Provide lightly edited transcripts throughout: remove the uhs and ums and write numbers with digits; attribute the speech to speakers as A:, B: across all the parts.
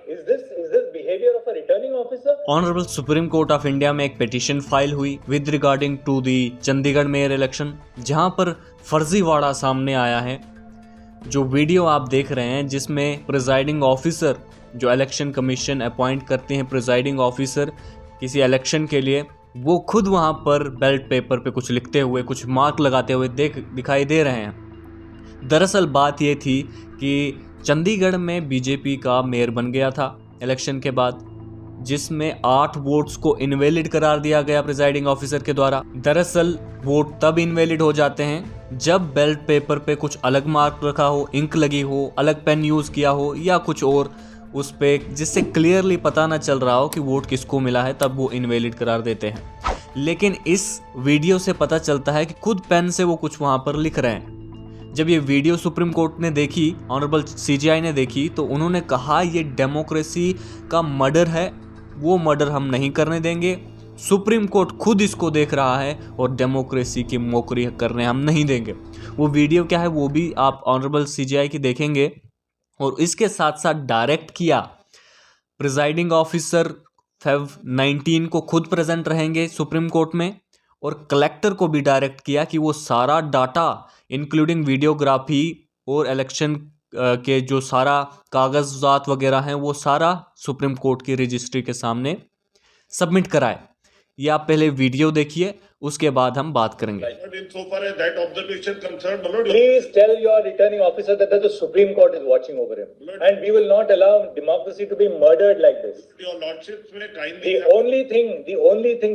A: Is this behavior of a returning officer?
B: Honourable Supreme Court of India में एक petition file हुई with regarding to the Chandigarh mayor election, जहां पर फर्जीवाड़ा सामने आया है। जो वीडियो आप देख रहे हैं जिसमें प्रिजाइडिंग ऑफिसर, जो इलेक्शन कमीशन अपॉइंट करते हैं प्रिजाइडिंग ऑफिसर किसी इलेक्शन के लिए, वो खुद वहां पर बैलेट पेपर पे कुछ लिखते हुए, कुछ मार्क लगाते हुए दिखाई दे रहे हैं। दरअसल बात ये थी कि चंडीगढ़ में बीजेपी का मेयर बन गया था इलेक्शन के बाद, जिसमें 8 वोट्स को इनवैलिड करार दिया गया प्रिजाइडिंग ऑफिसर के द्वारा। दरअसल वोट तब इनवैलिड हो जाते हैं जब बैलेट पेपर पे कुछ अलग मार्क रखा हो, इंक लगी हो, अलग पेन यूज़ किया हो या कुछ और उस पे, जिससे क्लियरली पता ना चल रहा हो कि वोट किसको मिला है, तब वो इनवैलिड करार देते हैं। लेकिन इस वीडियो से पता चलता है कि खुद पेन से वो कुछ वहाँ पर लिख रहे हैं। जब ये वीडियो सुप्रीम कोर्ट ने देखी, ऑनरेबल सीजीआई ने देखी, तो उन्होंने कहा ये डेमोक्रेसी का मर्डर है, वो मर्डर हम नहीं करने देंगे। सुप्रीम कोर्ट खुद इसको देख रहा है और डेमोक्रेसी की मोकरी करने हम नहीं देंगे। वो वीडियो क्या है वो भी आप ऑनरेबल सीजीआई की देखेंगे। और इसके साथ साथ डायरेक्ट किया, प्रिजाइडिंग ऑफिसर फेब 19 को खुद प्रेजेंट रहेंगे सुप्रीम कोर्ट में, और कलेक्टर को भी डायरेक्ट किया कि वो सारा डाटा इंक्लूडिंग वीडियोग्राफी और इलेक्शन के जो सारा कागजात वगैरह हैं वो सारा सुप्रीम कोर्ट की रजिस्ट्री के सामने सबमिट कराए। ये आप पहले वीडियो देखिए, उसके बाद हम बात करेंगे।
A: Please tell your returning officer that the Supreme Court is watching over him, and we will not allow democracy to be murdered like this. The only thing,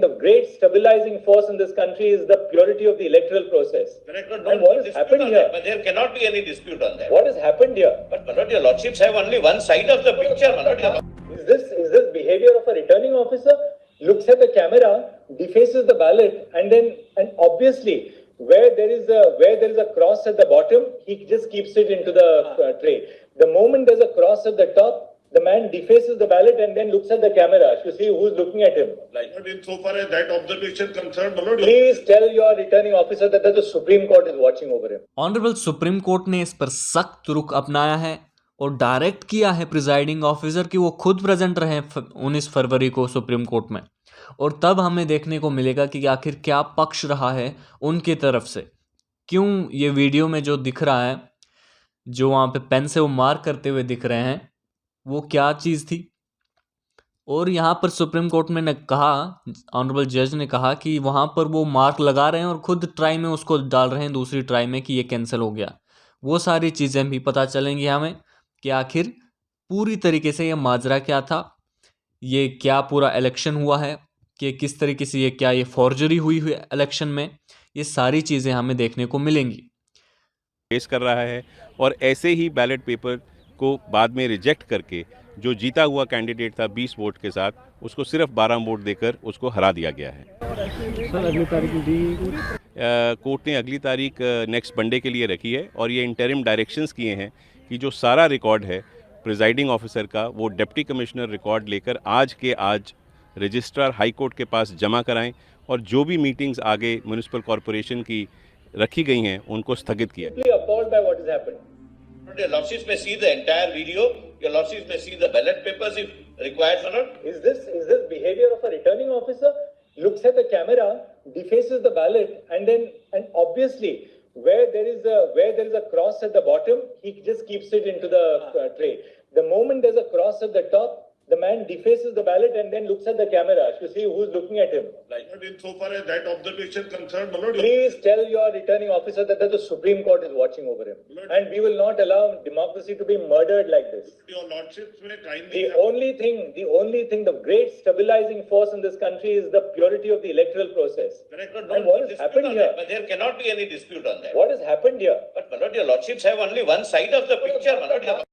A: the great stabilizing force in this country is the purity of the electoral process. And what has happened here?
C: But there cannot be any dispute on that.
A: What has happened here?
C: But my lord, your lordships have only one side of the picture, my lord.
A: Is this behavior of a returning officer? Looks at the camera, defaces the ballot, and obviously where there is a cross at the bottom, he just keeps it into the tray. The moment there's a cross at the top, the man defaces the ballot and then looks at the camera to see who's looking at him.
C: Insofar as that observation concerned, my lord.
A: Please tell your returning officer that the Supreme Court is watching over him.
B: Honourable Supreme court ने इस पर सख्त रुख अपनाया है और direct किया है प्रिजाइडिंग ऑफिसर कि वो खुद प्रेजेंट रहे 19 फरवरी को सुप्रीम कोर्ट में, और तब हमें देखने को मिलेगा कि आखिर क्या पक्ष रहा है उनकी तरफ से। क्यों ये वीडियो में जो दिख रहा है, जो वहाँ पे पेन से वो मार्क करते हुए दिख रहे हैं, वो क्या चीज़ थी। और यहाँ पर सुप्रीम कोर्ट में ने कहा, ऑनरेबल जज ने कहा कि वहाँ पर वो मार्क लगा रहे हैं और खुद ट्राई में उसको डाल रहे हैं दूसरी ट्राई में कि ये कैंसिल हो गया। वो सारी चीज़ें भी पता चलेंगी हमें कि आखिर पूरी तरीके से ये माजरा क्या था, ये क्या पूरा इलेक्शन हुआ है, कि किस तरीके से ये फॉर्जरी हुई इलेक्शन में। ये सारी चीज़ें हमें देखने को मिलेंगी।
D: पेश कर रहा है और ऐसे ही बैलेट पेपर को बाद में रिजेक्ट करके जो जीता हुआ कैंडिडेट था 20 वोट के साथ, उसको सिर्फ 12 वोट देकर उसको हरा दिया गया है।
E: सर अगली तारीख दी
D: कोर्ट ने अगली तारीख नेक्स्ट मंडे के लिए रखी है और ये इंटरिम डायरेक्शंस किए हैं कि जो सारा रिकॉर्ड है प्रिजाइडिंग ऑफिसर का, वो डिप्टी कमिश्नर रिकॉर्ड लेकर आज के आज रजिस्ट्रार हाई कोर्ट के पास जमा कराएं और जो भी मीटिंग्स आगे म्युनिसिपल कॉरपोरेशन की रखी गई हैं उनको स्थगित किया।
C: Your lordships may see the entire video. Your lordships may see the ballot papers if required, my lord.
A: Is this behavior of a returning officer? Looks at the camera, defaces the ballot, and obviously where there is a cross at the bottom, he just keeps it into the tray. The moment there's a cross at the top, the man defaces the ballot and then looks at the camera to see who's looking at him.
C: Insofar as that observation concerned, my lord.
A: Please tell your returning officer that the Supreme Court is watching over him, and we will not allow democracy to be murdered like this.
C: Your lordships may kindly.
A: The only thing, the great stabilizing force in this country is the purity of the electoral process. And what has happened here?
C: But there cannot be any dispute on that.
A: What has happened here?
C: But my lord, your lordships have only one side of the picture, my lord.